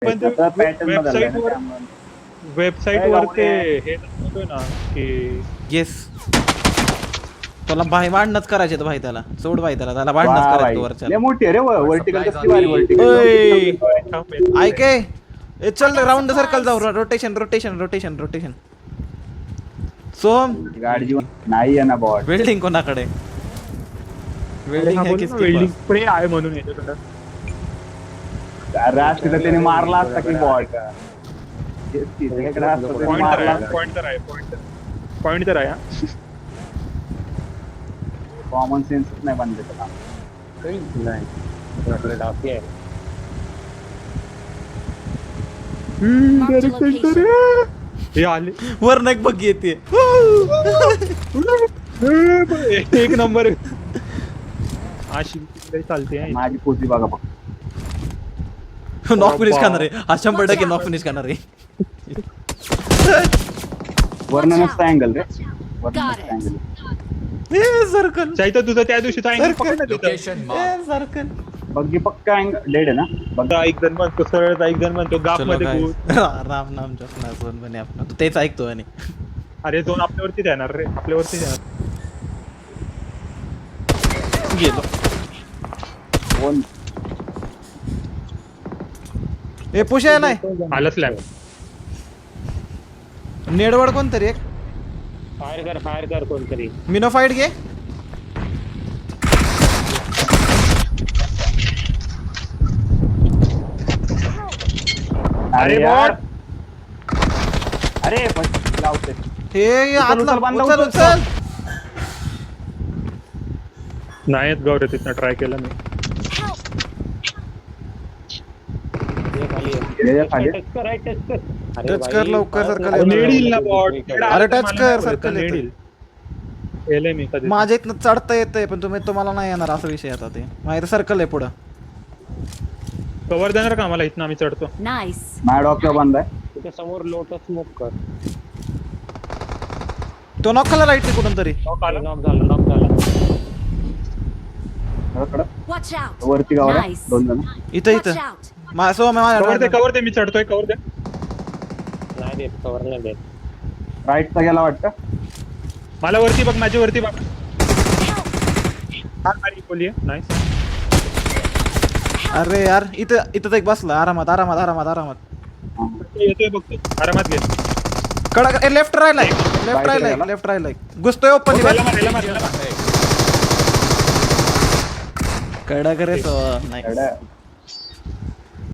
पण वेबसाईट वर ते हे दाखवतोय ना की येस तुला भाई भांडणच करायचे भाई त्याला सोड भाई त्याला भांडणच करायचं वरच्या मोठी रे वर्टिकल कसली भारी ओय वर्टिकल ऐके ए चल राउंड सर्कल जाऊ rotation rotation rotation rotation Soham गाडी नाही आहे ना बॉट बिल्डिंग कोणाकडे बिल्डिंग आहे किसकी वेल्डिंग पास स्प्रे आहे म्हणून याच्याकडे राज तिथं त्याने मारला असता की बॉट पॉइंट तर आहे कॉमन सेन्स नाही बनले त्याला हे आले वर एक बघ येते एक नंबर अशी चालते माझी पोती बघा फक्त नॉक फिनिश करणार आहे हा 100% नॉक फिनिश करणार आहे वरनं नसतं अँगल रे वरनं नसतं अँगल ए सर्कल चाहता तुझं त्या दिवशी सर्कल बग्गी पक्का अँगल डेड आहे ना बघा एक जण म्हणतो सरळ एक जण म्हणतो गाप मध्ये राम नाम जपना सोन बने आपला तू तेच ऐकतो आणि अरे दोन आपल्यावरतीच येणार रे आपल्यावरतीच येणार गेलो कोण ए पुश आहे नाही आलं स्लॅम नेडवड कोणतरी एक फायर कर कोणतरी मिनो फाईट घे अरे यार अरे पण लावते हे आतला बांधा, उचल उचल. उचल नाही येत गौरे तिथनं ट्राय केलं मी टच कर लवकर सर्कल अरे टच कर सर्कल केलंय मी कधी माझ्या इथनं चढता येतंय पण तुम्हाला नाही येणार असा विषय आता ते माझ्या सर्कल आहे पुढं कव्हर देणार का आम्हाला इथनं आम्ही चढतो नाइस माझ्या डॉक्टर बंद आहे तिथे समोर लोटस स्मोक कर तो नॉक खाला राईट कुठून तरी नॉक झाला वॉच आउट वरती गावाला Nice. 2 जण इथं वॉच इथं आउट कव्हर दे मी चढतोय कव्हर दे नाही देत कव्हर नाही देत राईटचा गेला वाटतं मला वरती बघ माझ्या वरती बघ मारी बोलिये नाईस अरे यार इथं एक बसला आरामात आरामात आरामात आरामात येतोय बघतो आरामात घे कडक लेफ्ट राहिलाय लेफ्ट राहिलाय घुसतोय ओपन कडक रे तो नाही